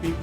PP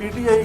PTI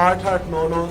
8-8, 9-9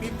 PP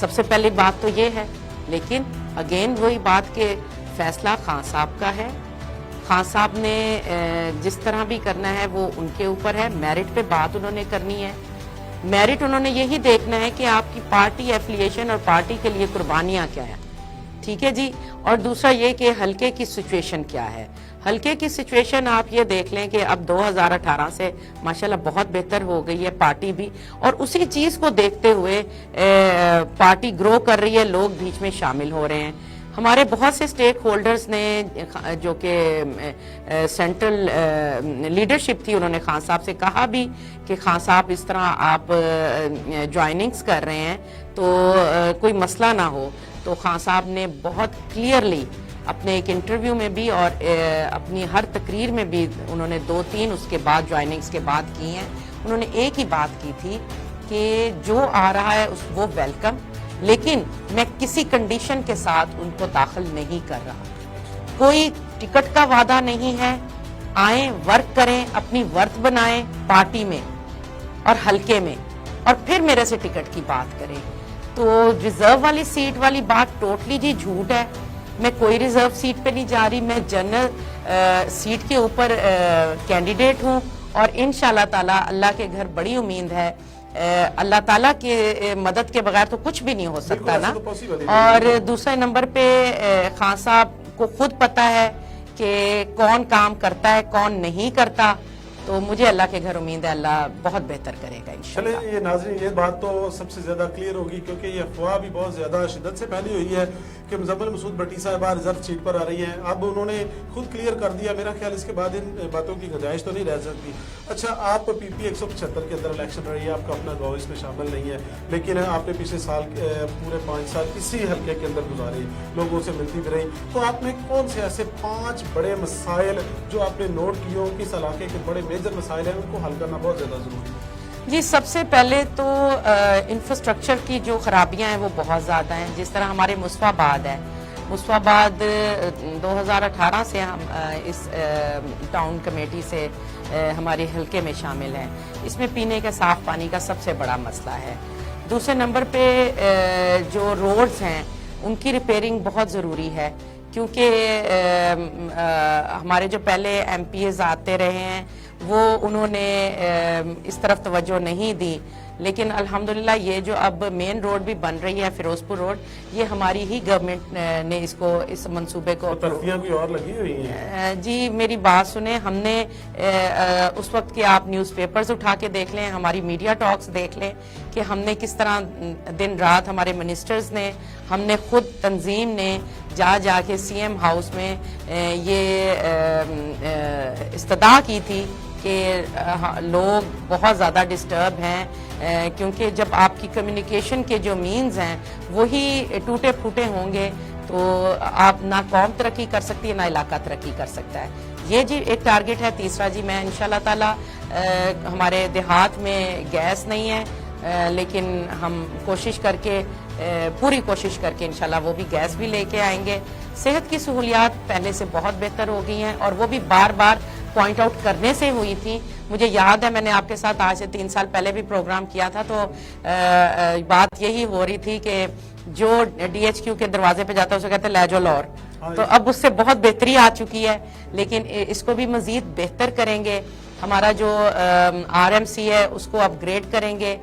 سب سے پہلی بات تو یہ ہے. لیکن اگین وہی بات کہ فیصلہ خان صاحب کا ہے. خان صاحب نے جس طرح بھی کرنا ہے وہ ان کے اوپر ہے. میرٹ پہ بات انہوں نے کرنی ہے. میرٹ انہوں نے یہی دیکھنا ہے کہ آپ کی پارٹی ایفیلیشن اور پارٹی کے لیے قربانیاں کیا ہیں. ٹھیک ہے جی. اور دوسرا یہ کہ حلقے کی سچویشن کیا ہے. حلقے کی سچویشن آپ یہ دیکھ لیں کہ اب 2018 سے ماشاءاللہ بہت بہتر ہو گئی ہے پارٹی بھی, اور اسی چیز کو دیکھتے ہوئے پارٹی گرو کر رہی ہے, لوگ بیچ میں شامل ہو رہے ہیں. ہمارے بہت سے سٹیک ہولڈرز نے جو کہ سینٹرل لیڈرشپ تھی, انہوں نے خان صاحب سے کہا بھی کہ خان صاحب اس طرح آپ جوائننگز کر رہے ہیں تو کوئی مسئلہ نہ ہو. تو خان صاحب نے بہت کلیئرلی اپنے ایک انٹرویو میں بھی اور اپنی ہر تقریر میں بھی انہوں نے 2-3 اس کے بعد جوائننگز کے بعد کی ہیں. انہوں نے ایک ہی بات کی تھی کہ جو آ رہا ہے وہ ویلکم, لیکن میں کسی کنڈیشن کے ساتھ ان کو داخل نہیں کر رہا. کوئی ٹکٹ کا وعدہ نہیں ہے. آئیں, ورک کریں, اپنی ورت بنائیں پارٹی میں اور حلقے میں, اور پھر میرے سے ٹکٹ کی بات کریں. تو ریزرو والی سیٹ والی بات ٹوٹلی جی جھوٹ ہے. میں کوئی ریزرو سیٹ پہ نہیں جا رہی. میں جنرل سیٹ کے اوپر کینڈیڈیٹ ہوں, اور انشاءاللہ تعالی اللہ کے گھر بڑی امید ہے. اللہ تعالیٰ کے مدد کے بغیر تو کچھ بھی نہیں ہو سکتا نا. اور دوسرے نمبر پہ خان صاحب کو خود پتا ہے کہ کون کام کرتا ہے کون نہیں کرتا. تو مجھے اللہ کے گھر امید ہے اللہ بہت بہتر کرے گا انشاءاللہ. چلیں یہ ناظرین, یہ بات تو سب سے زیادہ کلیئر ہوگی کیونکہ یہ افواہ بھی بہت زیادہ شدت سے پھیلی ہوئی ہے کہ مزمل مسعود بھٹی صاحبہ ریزرو سیٹ پر آ رہی ہیں. اب انہوں نے خود کلیئر کر دیا. میرا خیال اس کے بعد ان باتوں کی گنجائش تو نہیں رہ سکتی. اچھا, آپ پی پی 175 کے اندر الیکشن رہی ہے, آپ کا اپنا گاؤں اس میں شامل نہیں ہے, لیکن آپ نے پچھلے سال پورے 5 سال اسی حلقے کے اندر گزارے, لوگوں سے ملتی بھی رہی. تو آپ نے کون سے ایسے 5 بڑے مسائل جو آپ نے نوٹ کیے ہو کہ اس علاقے کے بڑے میجر مسائل ہیں ان کو حل کرنا بہت زیادہ ضروری ہے؟ جی, سب سے پہلے تو انفراسٹرکچر کی جو خرابیاں ہیں وہ بہت زیادہ ہیں. جس طرح ہمارے مصطفی آباد ہے, مصطفی آباد 2018 سے ہم اس ٹاؤن کمیٹی سے ہمارے حلقے میں شامل ہیں. اس میں پینے کے صاف پانی کا سب سے بڑا مسئلہ ہے. دوسرے نمبر پہ جو روڈز ہیں ان کی ریپیئرنگ بہت ضروری ہے, کیونکہ ہمارے جو پہلے ایم پی ایز آتے رہے ہیں وہ انہوں نے اس طرف توجہ نہیں دی. لیکن الحمدللہ یہ جو اب مین روڈ بھی بن رہی ہے فیروز پور روڈ, یہ ہماری ہی گورنمنٹ نے اس منصوبے کو ترقیاں بھی اور لگی ہوئی ہیں. جی میری بات سنیں, ہم نے اس وقت کے آپ نیوز پیپرز اٹھا کے دیکھ لیں, ہماری میڈیا ٹاکس دیکھ لیں کہ ہم نے کس طرح دن رات, ہمارے منسٹرز نے, ہم نے خود تنظیم نے جا کے سی ایم ہاؤس میں یہ استدعا کی تھی کہ لوگ بہت زیادہ ڈسٹرب ہیں, کیونکہ جب آپ کی کمیونیکیشن کے جو مینز ہیں وہی ٹوٹے پھوٹے ہوں گے تو آپ نہ قوم ترقی کر سکتی ہے نہ علاقہ ترقی کر سکتا ہے. یہ جی ایک ٹارگٹ ہے. تیسرا جی, میں انشاءاللہ تعالی ہمارے دیہات میں گیس نہیں ہے, لیکن ہم کوشش کر کے پوری کوشش کر کے انشاءاللہ وہ بھی گیس بھی لے کے آئیں گے. صحت کی سہولیات پہلے سے بہت بہتر ہو گئی ہیں, اور وہ بھی بار بار پوائنٹ آؤٹ کرنے سے ہوئی تھی. مجھے یاد ہے میں نے آپ کے ساتھ آج سے 3 سال پہلے بھی پروگرام کیا تھا, تو بات یہی ہو رہی تھی کہ جو ڈی ایچ کیو کے دروازے پہ جاتا ہے اسے کہتے ہیں لے جو لور. تو اب اس سے بہت بہتری آ چکی ہے, لیکن اس کو بھی مزید بہتر کریں گے. ہمارا جو آر ایم سی ہے اس کو اپ گریڈ کریں گے.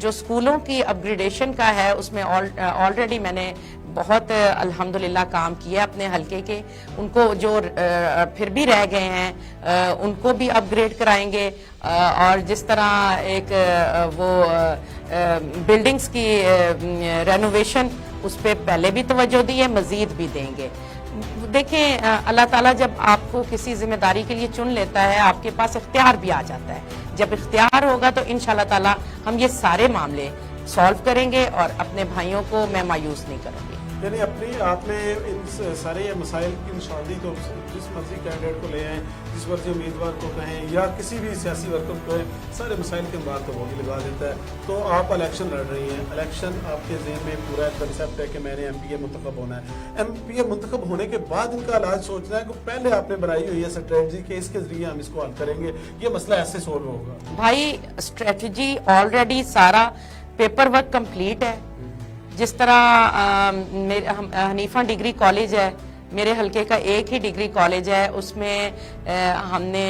جو سکولوں کی اپ گریڈیشن کا ہے اس میں آلریڈی میں نے بہت الحمدللہ کام کیا اپنے حلقے کے. ان کو جو پھر بھی رہ گئے ہیں ان کو بھی اپ گریڈ کرائیں گے, اور جس طرح ایک وہ بلڈنگز کی رینوویشن اس پہ پہلے بھی توجہ دی ہے, مزید بھی دیں گے. دیکھیں اللہ تعالیٰ جب آپ کو کسی ذمہ داری کے لیے چن لیتا ہے آپ کے پاس اختیار بھی آ جاتا ہے. جب اختیار ہوگا تو انشاءاللہ تعالیٰ ہم یہ سارے معاملے سالو کریں گے اور اپنے بھائیوں کو میں مایوس نہیں کروں گی. یعنی اپنی آپ نے ان سارے مسائل کی نشاندہی تو جس مرضی کینڈیڈیٹ کو لے آئیں, جس مرضی امیدوار کو کہیں یا کسی بھی سیاسی ورکر کو کہیں, سارے مسائل کے بعد تو وہی لگا دیتا ہے. تو آپ الیکشن لڑ رہی ہیں, الیکشن آپ کے ذہن میں پورا کنسیپٹ ہے کہ میں نے ایم پی اے منتخب ہونا ہے. ایم پی اے منتخب ہونے کے بعد ان کا علاج سوچنا ہے کہ پہلے آپ نے بنائی ہوئی ہے اسٹریٹجی کہ اس کے ذریعے ہم اس کو حل کریں گے, یہ مسئلہ ایسے سولو ہوگا. بھائی اسٹریٹجی آلریڈی سارا پیپر ورک کمپلیٹ ہے, جس طرح حنیفہ ڈگری کالج ہے میرے حلقے کا ایک ہی ڈگری کالج ہے, اس میں ہم نے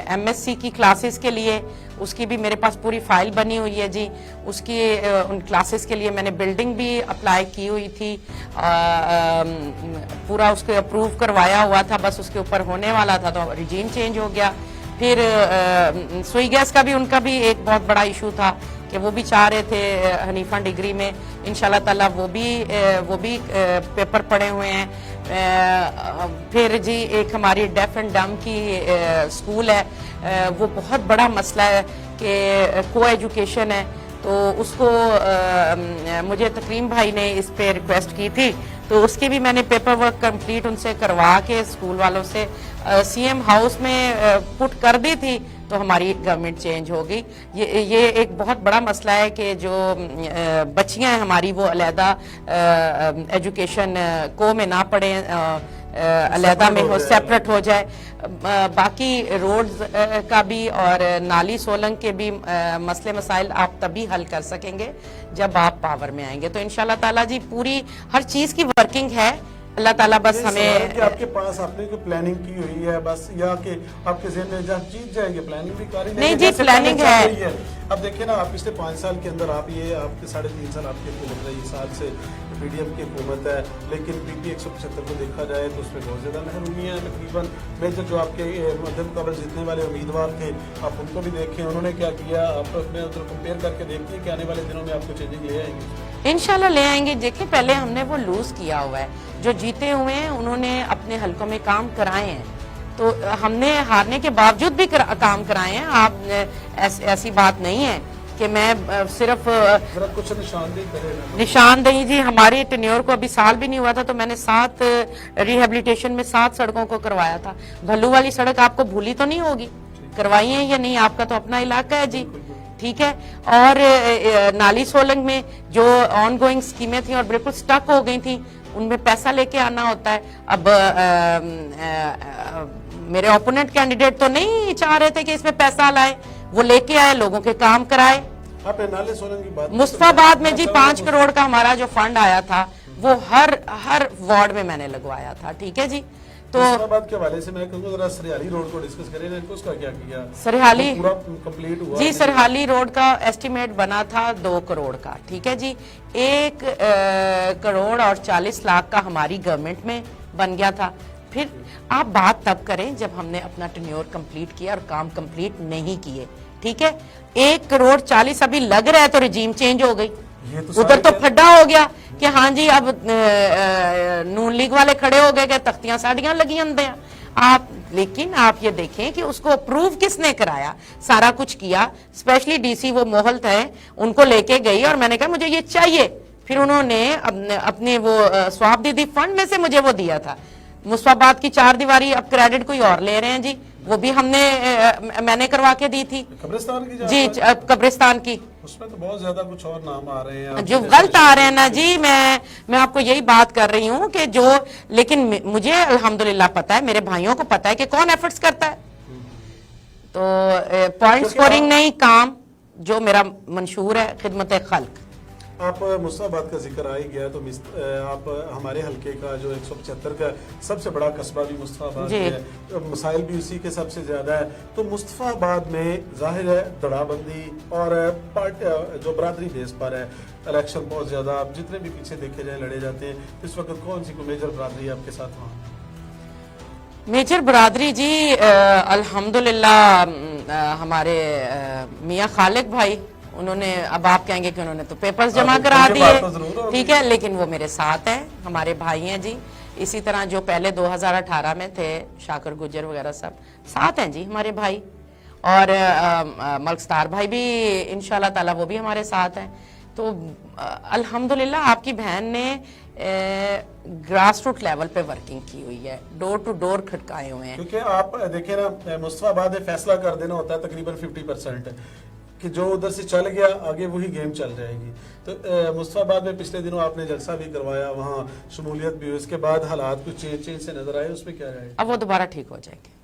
ایم ایس سی کی کلاسز کے لیے اس کی بھی میرے پاس پوری فائل بنی ہوئی ہے جی. اس کی ان کلاسز کے لیے میں نے بلڈنگ بھی اپلائی کی ہوئی تھی, پورا اس کو اپروو کروایا ہوا تھا, بس اس کے اوپر ہونے والا تھا تو رجیم چینج ہو گیا. پھر سوئی گیس کا بھی ان کا بھی ایک بہت بڑا ایشو تھا کہ وہ بھی چاہ رہے تھے حنیفہ ڈگری میں, انشاءاللہ تعالیٰ وہ بھی پیپر پڑے ہوئے ہیں. پھر جی ایک ہماری ڈیف اینڈ ڈم کی اسکول ہے, وہ بہت بڑا مسئلہ ہے کہ کو ایجوکیشن ہے, تو اس کو مجھے تکریم بھائی نے اس پہ ریکویسٹ کی تھی, تو اس کی بھی میں نے پیپر ورک کمپلیٹ ان سے کروا کے اسکول والوں سے سی ایم ہاؤس میں پٹ کر دی تھی, تو ہماری گورنمنٹ چینج ہو گئی. یہ ایک بہت بڑا مسئلہ ہے کہ جو بچیاں ہیں ہماری وہ علیحدہ ایجوکیشن کو میں نہ پڑھیں, علیحدہ میں ہو, سیپریٹ ہو جائے. باقی روڈز کا بھی اور نالی سولنگ کے بھی مسئلے مسائل آپ تبھی حل کر سکیں گے جب آپ پاور میں آئیں گے. تو انشاءاللہ تعالیٰ جی پوری ہر چیز کی ورکنگ ہے, اللہ تعالیٰ بس ہمیں. کہ آپ کے پاس آپ نے کوئی پلاننگ کی ہوئی ہے بس, یا کہ آپ کے ذہن میں جب جیت جائیں گے پلاننگ بھی کاری نہیں جی پلاننگ ہے. اب دیکھیں نا, آپ پچھلے 5 سال کے اندر آپ کے 3.5 سال آپ کے حکومت رہی, سال سے پی ڈی ایم کی حکومت ہے, لیکن پی پی 175 کو دیکھا جائے تو اس میں بہت زیادہ محرومیاں ہیں. تقریباً میجر جو آپ کے مدھم قبل جیتنے والے امیدوار تھے, آپ ان کو بھی دیکھیں انہوں نے کیا کیا, آپ اپنے ادھر کمپیئر کر کے دیکھیے کہ آنے والے دنوں میں آپ کو چینجنگ لے آئیں گے. انشاءاللہ لے آئیں گے. دیکھیں پہلے ہم نے وہ لوز کیا ہوا ہے, جو جیتے ہوئے ہیں انہوں نے اپنے حلقوں میں کام کرائے ہیں, تو ہم نے ہارنے کے باوجود بھی کام کرائے ہیں. آپ ایسی بات نہیں ہے کہ میں صرف کچھ نشاندہی جی. ہماری ٹینیور کو ابھی سال بھی نہیں ہوا تھا تو میں نے 7 ریہیبلیٹیشن میں 7 سڑکوں کو کروایا تھا. بھلو والی سڑک آپ کو بھولی تو نہیں ہوگی, کروائی ہیں یا نہیں, آپ کا تو اپنا علاقہ ہے جی, ٹھیک ہے. اور نالی سولنگ میں جو آن گوئنگ سکیمیں تھیں اور بالکل سٹک ہو گئی تھیں, ان میں پیسہ لے کے آنا ہوتا ہے. اب میرے اوپوننٹ کینڈیڈیٹ تو نہیں چاہ رہے تھے کہ اس میں پیسہ لائے, وہ لے کے آئے, لوگوں کے کام کرائے. مصطفیٰ آباد میں جی 5 کروڑ کا ہمارا جو فنڈ آیا تھا وہ ہر وارڈ میں نے لگوایا تھا, ٹھیک ہے جی. تو بات کے حوالے سے میں کہوں گا ذرا سریحالی روڈ کو ڈسکس کریں, اس کا کیا کیا سریحالی پورا کمپلیٹ ہوا جی. سریحالی روڈ کا ایسٹیمیٹ بنا تھا 2 کروڑ کا, ٹھیک ہے جی. 1 کروڑ اور 40 لاکھ کا ہماری گورنمنٹ میں بن گیا تھا. پھر آپ بات تب کریں جب ہم نے اپنا ٹینیور کمپلیٹ کیا اور کام کمپلیٹ نہیں کیے, ٹھیک ہے. 1 کروڑ 40 ابھی لگ رہا ہے تو رجیم چینج ہو گئی, ادھر تو پھڈا ہو گیا کہ ہاں جی اب نون لیگ والے کھڑے ہو گئے کہ تختیاں ساڑیاں لگی اندے ہیں آپ. لیکن آپ یہ دیکھیں کہ اس کو اپروو کس نے کرایا, سارا کچھ کیا. اسپیشلی ڈی سی وہ محلت ہے, ان کو لے کے گئی اور میں نے کہا مجھے یہ چاہیے. پھر انہوں نے اپنے وہ سواب دیدی فنڈ میں سے مجھے وہ دیا تھا. مصطفیٰ آباد کی 4 دیواری اب کریڈٹ کوئی اور لے رہے ہیں جی, وہ بھی میں نے کروا کے دی تھی جی. قبرستان کی اس میں تو بہت زیادہ کچھ اور نام آ رہے ہیں جو غلط آ رہے ہیں نا جی. میں آپ کو یہی بات کر رہی ہوں کہ جو, لیکن مجھے الحمدللہ پتا ہے, میرے بھائیوں کو پتا ہے کہ کون ایفرٹس کرتا ہے. تو پوائنٹ سکورنگ نہیں, کام جو میرا منشور ہے خدمت خلق. آپ مصطفیٰ آباد کا ذکر آ ہی گیا تو آپ ہمارے حلقے کا جو 175 کا سب سے بڑا قصبہ بھی مصطفیٰ آباد ہے, مسائل بھی اسی کے سب سے زیادہ ہے. تو مصطفیٰ آباد میں ظاہر ہے دڑا بندی اور جو برادری بیس پر ہے, الیکشن بہت زیادہ, آپ جتنے بھی پیچھے دیکھے جائیں لڑے جاتے ہیں. اس وقت کون سی کو میجر برادری آپ کے ساتھ وہاں؟ میجر برادری جی الحمدللہ ہمارے میاں خالق بھائی, انہوں نے, اب آپ کہیں گے کہ انہوں نے تو پیپرز جمع کرا دیے, ٹھیک ہے, لیکن وہ میرے ساتھ ہیں, ہمارے بھائی ہیں جی. اسی طرح جو پہلے 2018 میں تھے شاکر گجر وغیرہ سب ساتھ ہیں جی ہمارے بھائی. اور ملک سٹار بھائی بھی انشاءاللہ تعالیٰ وہ بھی ہمارے ساتھ ہیں. تو الحمدللہ آپ کی بہن نے گراس روٹ لیول پہ ورکنگ کی ہوئی ہے, ڈور ٹو ڈور کھٹکائے ہوئے ہیں. کیونکہ آپ دیکھیں نا, مصطفیٰ آباد میں فیصلہ کر دینا ہوتا ہے تقریباً 50% کہ جو ادھر سے چل گیا آگے وہی گیم چل جائے گی. تو مصطفیٰ آباد میں پچھلے دنوں آپ نے جلسہ بھی کروایا, وہاں شمولیت بھی ہوئی, اس کے بعد حالات کچھ چینج سے نظر آئے, اس میں کیا رہے گا؟ اب وہ دوبارہ ٹھیک ہو جائے گے.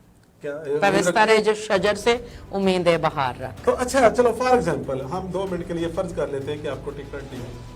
پیوستہ جو شجر سے امید بہار رکھ. تو اچھا چلو فار ایگزامپل ہم 2 منٹ کے لیے فرض کر لیتے ہیں کہ آپ کو ٹکٹ نہیں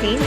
3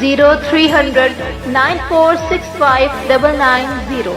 0300 9465 990।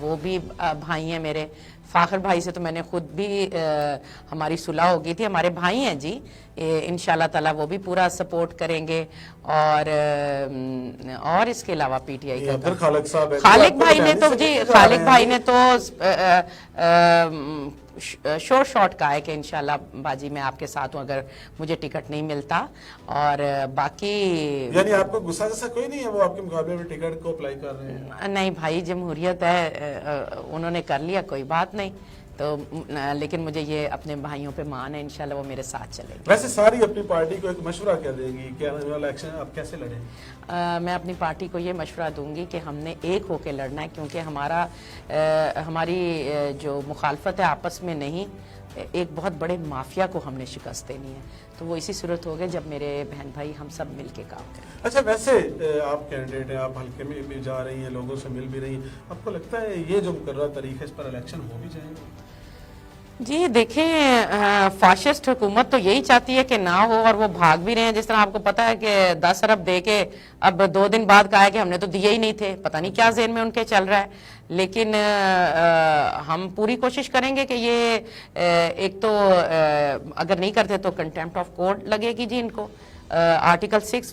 وہ بھی بھائی ہیں میرے. فاخر بھائی سے تو میں نے خود بھی ہماری صلح ہو گئی تھی. ہمارے بھائی ہیں جی, انشاءاللہ تعالیٰ وہ بھی پورا سپورٹ کریں گے. اور اس کے علاوہ پی ٹی آئی کا خالق صاحب خالق بھائی نے تو جی, خالق بھائی نے تو شور شارٹ کہا ہے کہ انشاءاللہ باجی میں آپ کے ساتھ ہوں اگر مجھے ٹکٹ نہیں ملتا. اور باقی یعنی آپ کو غصہ جیسا کوئی نہیں ہے, وہ آپ کے مقابلے میں ٹکٹ کو اپلائی کر رہے ہیں؟ نہیں بھائی, جمہوریت ہے, انہوں نے کر لیا, کوئی بات نہیں. تو لیکن مجھے یہ اپنے بھائیوں پہ مان ہے, انشاءاللہ وہ میرے ساتھ چلیں گے. ویسے ساری اپنی پارٹی کو ایک مشورہ کیا دیں گی کہ آنے والا الیکشن آپ کیسے لڑیں؟ میں اپنی پارٹی کو یہ مشورہ دوں گی کہ ہم نے ایک ہو کے لڑنا ہے, کیونکہ ہماری جو مخالفت ہے آپس میں نہیں, ایک بہت بڑے مافیا کو ہم نے شکست دینی ہے. تو وہ اسی صورت ہوگا جب میرے بہن بھائی ہم سب مل کے کام کریں. اچھا, ویسے آپ کینڈیڈیٹ ہیں, آپ حلقے میں بھی جا رہی ہیں, لوگوں سے مل بھی رہی ہیں, آپ کو لگتا ہے یہ جو مقررہ تاریخ ہے اس پر الیکشن ہو بھی جائے گا؟ جی دیکھیں, فاشسٹ حکومت تو یہی چاہتی ہے کہ نہ ہو, اور وہ بھاگ بھی رہے ہیں. جس طرح آپ کو پتا ہے کہ 10 ارب دے کے اب 2 دن بعد کہا ہے کہ ہم نے تو دیے ہی نہیں تھے. پتہ نہیں کیا ذہن میں ان کے چل رہا ہے. لیکن ہم پوری کوشش کریں گے کہ یہ ایک تو اگر نہیں کرتے تو کنٹیمپٹ آف کورٹ لگے گی جی ان کو. آرٹیکل 6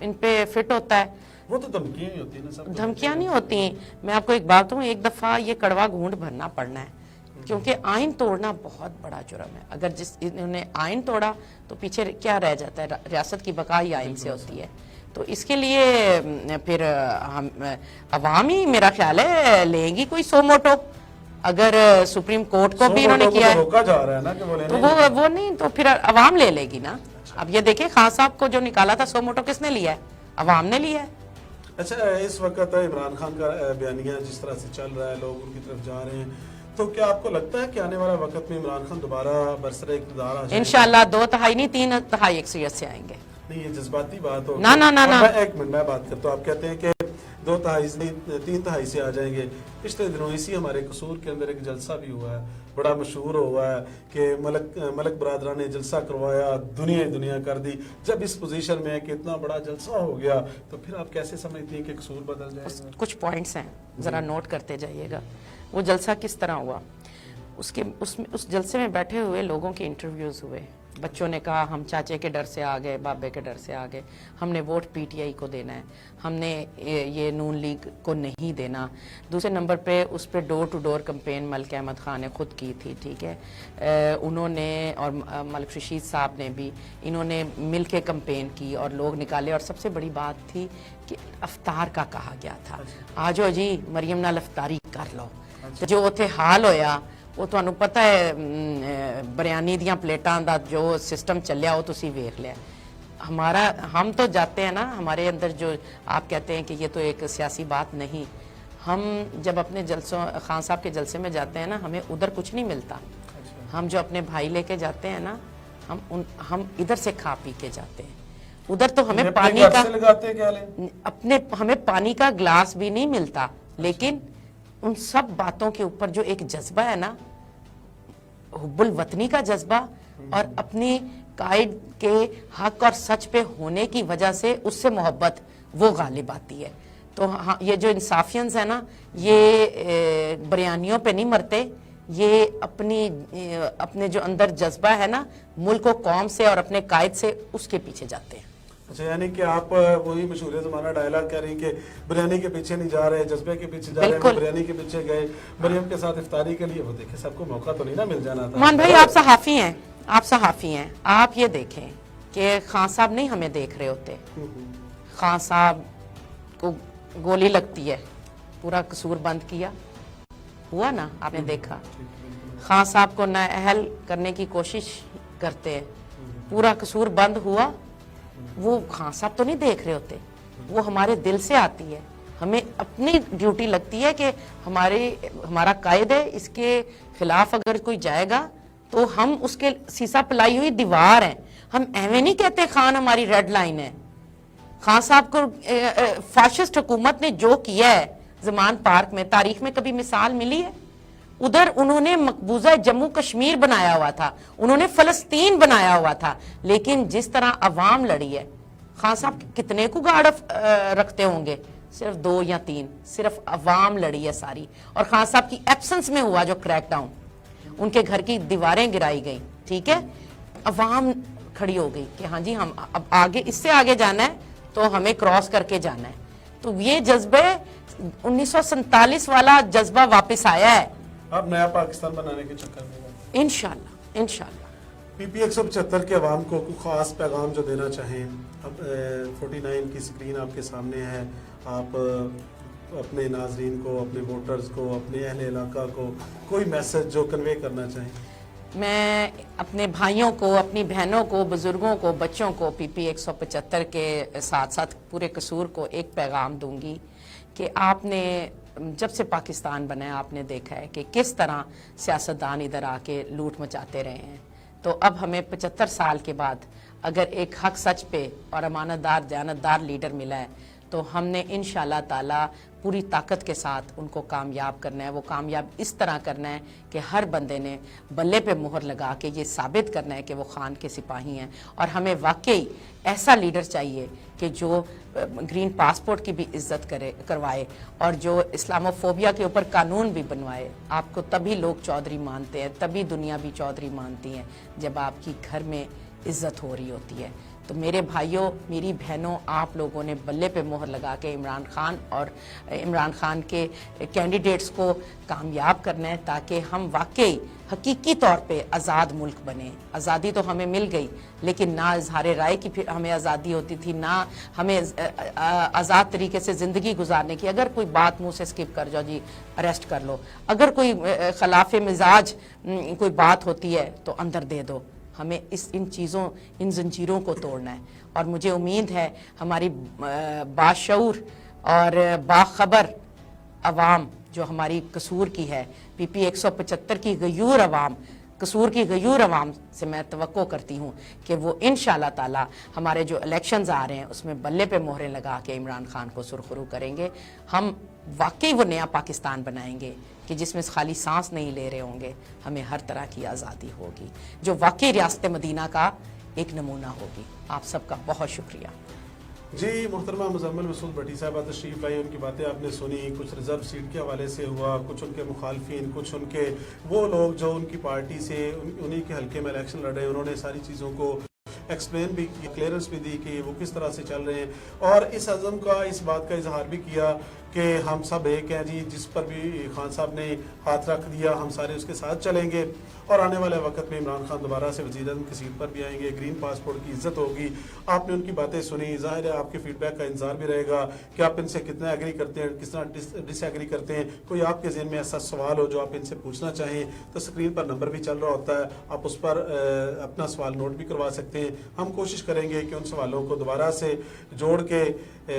ان پہ فٹ ہوتا ہے. وہ تو دھمکیاں ہی ہوتی ہیں نا. دھمکیاں نہیں ہوتی. میں آپ کو ایک بات ہوں, ایک دفعہ یہ کڑوا گھونٹ بھرنا پڑنا ہے, کیونکہ آئین توڑنا بہت بڑا جرم ہے. اگر انہوں نے آئین توڑا تو پیچھے کیا رہ جاتا ہے؟ ریاست کی بقا ہی آئین سے ہوتی ہے. تو اس کے لیے پھر ہم عوام ہی میرا خیال ہے لیں گی کوئی سو موٹو. اگر سپریم کورٹ کو بھی انہوں نے کیا ہے تو وہ نہیں, تو پھر عوام لے لے گی نا. اب یہ دیکھیں, خان صاحب کو جو نکالا تھا سو موٹو کس نے لیا ہے؟ عوام نے لیا ہے. اچھا, اس وقت عمران خان کا بیانیہ جس طرح سے چل رہا ہے, لوگ ان کی طرف جا رہے ہیں, تو کیا آپ کو لگتا ہے کہ آنے والا وقت میں عمران خان دوبارہ برسر اقتدار آ جائے؟ انشاءاللہ 2 تہائی نہیں 3 تہائی اکثریت سے آئیں گے. نہیں, یہ جذباتی بات ہو. نہ ایک منٹ میں بات کرتا ہوں. آپ کہتے ہیں کہ 2 تہائی سے 3 تہائی سے آ جائیں گے. پچھلے دنوں اسی ہمارے قصور کے اندر ایک جلسہ بھی ہوا ہے, بڑا مشہور ہوا ہے کہ ملک برادران نے جلسہ کروایا, دنیا کر دی. جب اس پوزیشن میں ہے کہ اتنا بڑا جلسہ ہو گیا, تو پھر آپ کیسے سمجھتی ہیں کہ قصور بدل جائے گا؟ کچھ پوائنٹس ہیں, ذرا نوٹ کرتے جائیے گا. وہ جلسہ کس طرح ہوا؟ اس جلسے میں بیٹھے ہوئے لوگوں کے انٹرویوز ہوئے. بچوں نے کہا ہم چاچے کے ڈر سے آ گئے, بابے کے ڈر سے آ گئے, ہم نے ووٹ پی ٹی آئی کو دینا ہے, ہم نے یہ نون لیگ کو نہیں دینا. دوسرے نمبر پہ اس پہ ڈور to door campaign Malik Ahmad Khan نے خود کی تھی, ٹھیک ہے, انہوں نے, اور ملک رشید صاحب نے بھی, انہوں نے مل کے کمپین کی اور لوگ نکالے. اور سب سے بڑی بات تھی کہ افطار کا کہا گیا تھا, آجو جی مریم نال افطاری کر لو. جو اتھے حال ہویا وہ تو انہوں پتہ ہے, بریانی دیاں پلیٹاں دا جو سسٹم چلیا وہ تسی ویکھ لیا. ہم تو جاتے ہیں نا, ہمارے اندر جو آپ کہتے ہیں کہ یہ تو ایک سیاسی بات نہیں, ہم جب اپنے جلسوں خان صاحب کے جلسے میں جاتے ہیں نا, ہمیں ادھر کچھ نہیں ملتا. ہم جو اپنے بھائی لے کے جاتے ہیں نا, ہم ادھر سے کھا پی کے جاتے ہیں. ادھر تو ہمیں پانی کا ہمیں پانی کا گلاس بھی نہیں ملتا. لیکن ان سب باتوں کے اوپر جو ایک جذبہ ہے نا, حب الوطنی کا جذبہ, اور اپنی قائد کے حق اور سچ پہ ہونے کی وجہ سے اس سے محبت, وہ غالب آتی ہے. تو یہ جو انصافینز ہیں نا, یہ بریانیوں پہ نہیں مرتے, یہ اپنے جو اندر جذبہ ہے نا ملک و قوم سے اور اپنے قائد سے, اس کے پیچھے جاتے ہیں. اچھا, یعنی کہ آپ وہی مشہور زمانہ ڈائلاگ کہہ رہی ہیں کہ بریانی کے پیچھے نہیں جا رہے, جذبے کے پیچھے جا رہے ہیں. بریانی کے پیچھے گئے مریم کے ساتھ افطاری کے لیے, وہ دیکھیں سب کو موقع تو نہیں نا مل جانا تھا. مان بھائی آپ صحافی ہیں, آپ یہ دیکھیں کہ خان صاحب نہیں ہمیں دیکھ رہے ہوتے. خان صاحب کو گولی لگتی ہے, پورا قصور بند کیا ہوا نا, آپ نے دیکھا. خان صاحب کو نااہل کرنے کی کوشش کرتے ہیں, پورا قصور بند ہوا. وہ خان صاحب تو نہیں دیکھ رہے ہوتے, وہ ہمارے دل سے آتی ہے. ہمیں اپنی ڈیوٹی لگتی ہے کہ ہمارا قائد ہے, اس کے خلاف اگر کوئی جائے گا تو ہم اس کے سیسا پلائی ہوئی دیوار ہیں. ہم ایویں نہیں کہتے خان ہماری ریڈ لائن ہے. خان صاحب کو فاشسٹ حکومت نے جو کیا ہے زمان پارک میں, تاریخ میں کبھی مثال ملی ہے؟ ادھر انہوں نے مقبوضہ جموں کشمیر بنایا ہوا تھا, انہوں نے فلسطین بنایا ہوا تھا. لیکن جس طرح عوام لڑی ہے, خان صاحب کتنے کو گارڈ رکھتے ہوں گے, صرف 2 یا 3 صرف عوام لڑی ہے ساری, اور خان صاحب کی ایبسنس میں ہوا جو کریک ڈاؤن, ان کے گھر کی دیواریں گرائی گئیں, ٹھیک ہے, عوام کھڑی ہو گئی کہ ہاں جی ہم اب آگے, اس سے آگے جانا ہے تو ہمیں کراس کر کے جانا ہے. تو یہ جذبے 1947 والا جذبہ واپس آیا ہے. آپ نیا پاکستان بنانے کے چکر میں انشاءاللہ انشاءاللہ. پی پی 175 کے عوام کو کوئی خاص پیغام جو دینا چاہیں. اب 49 کی سکرین آپ کے سامنے ہے, آپ اپنے ناظرین کو, اپنے ووٹرز کو, اپنے اہل علاقہ کو کوئی میسج جو کنوے کرنا چاہیں. میں اپنے بھائیوں کو, اپنی بہنوں کو, بزرگوں کو, بچوں کو پی پی 175 کے ساتھ ساتھ پورے قصور کو ایک پیغام دوں گی کہ آپ نے جب سے پاکستان بنا ہے آپ نے دیکھا ہے کہ کس طرح سیاستدان ادھر آ کے لوٹ مچاتے رہے ہیں. تو اب ہمیں 75 سال کے بعد اگر ایک حق سچ پہ اور امانت دار دیانتدار لیڈر ملا ہے تو ہم نے انشاءاللہ تعالی پوری طاقت کے ساتھ ان کو کامیاب کرنا ہے. وہ کامیاب اس طرح کرنا ہے کہ ہر بندے نے بلے پہ مہر لگا کے یہ ثابت کرنا ہے کہ وہ خان کے سپاہی ہیں. اور ہمیں واقعی ایسا لیڈر چاہیے کہ جو گرین پاسپورٹ کی بھی عزت کروائے اور جو اسلاموفوبیا کے اوپر قانون بھی بنوائے. آپ کو تبھی لوگ چودھری مانتے ہیں, تبھی دنیا بھی چودھری مانتی ہیں جب آپ کی گھر میں عزت ہو رہی ہوتی ہے. تو میرے بھائیوں, میری بہنوں, آپ لوگوں نے بلے پہ مہر لگا کے عمران خان اور عمران خان کے کینڈیڈیٹس کو کامیاب کرنا ہے تاکہ ہم واقعی حقیقی طور پہ آزاد ملک بنے. آزادی تو ہمیں مل گئی لیکن نہ اظہار رائے کی پھر ہمیں آزادی ہوتی تھی, نہ ہمیں آزاد طریقے سے زندگی گزارنے کی. اگر کوئی بات منہ سے اسکپ کر جاؤ جی اریسٹ کر لو, اگر کوئی خلاف مزاج کوئی بات ہوتی ہے تو اندر دے دو. ہمیں ان چیزوں, ان زنجیروں کو توڑنا ہے. اور مجھے امید ہے ہماری باشعور اور باخبر عوام جو ہماری قصور کی ہے, پی پی 175 کی غیور عوام, قصور کی غیور عوام سے میں توقع کرتی ہوں کہ وہ انشاءاللہ تعالی ہمارے جو الیکشنز آ رہے ہیں اس میں بلے پہ مہریں لگا کے عمران خان کو سرخرو کریں گے. ہم واقعی وہ نیا پاکستان بنائیں گے کہ جس میں خالی سانس نہیں لے رہے ہوں گے, ہمیں ہر طرح کی آزادی ہوگی جو واقعی ریاست مدینہ کا ایک نمونہ ہوگی. آپ سب کا بہت شکریہ. جی محترمہ مزمل مسعود بھٹی صاحبہ تشریف لائی, ان کی باتیں آپ نے سنی. کچھ ریزرو سیٹ کے حوالے سے ہوا, کچھ ان کے مخالفین, کچھ ان کے وہ لوگ جو ان کی پارٹی سے انہی کے حلقے میں الیکشن لڑ رہے ہیں, انہوں نے ساری چیزوں کو ایکسپلین بھی کی, کلیئرنس بھی دی کہ وہ کس طرح سے چل رہے ہیں, اور اس عزم کا, اس بات کا اظہار بھی کیا کہ ہم سب ایک ہیں جی, جس پر بھی خان صاحب نے ہاتھ رکھ دیا ہم سارے اس کے ساتھ چلیں گے, اور آنے والے وقت میں عمران خان دوبارہ سے وزیر اعظم کی سیٹ پر بھی آئیں گے, گرین پاسپورٹ کی عزت ہوگی. آپ نے ان کی باتیں سنی, ظاہر ہے آپ کے فیڈ بیک کا انتظار بھی رہے گا کہ آپ ان سے کتنا ایگری کرتے ہیں, کس طرح ڈس ایگری کرتے ہیں. کوئی آپ کے ذہن میں ایسا سوال ہو جو آپ ان سے پوچھنا چاہیں تو اسکرین پر نمبر بھی چل رہا ہوتا ہے, آپ اس پر اپنا سوال نوٹ بھی کروا سکتے ہیں. ہم کوشش کریں گے کہ ان سوالوں کو دوبارہ سے جوڑ کے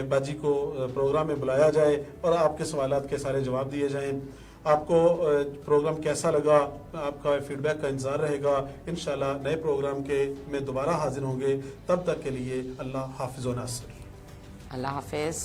باجی کو پروگرام میں بلایا جائے اور آپ کے سوالات کے سارے جواب دیے جائیں. آپ کو پروگرام کیسا لگا, آپ کا فیڈ بیک کا انتظار رہے گا. انشاءاللہ نئے پروگرام کے میں دوبارہ حاضر ہوں گے. تب تک کے لیے اللہ حافظ و ناصر. اللہ حافظ.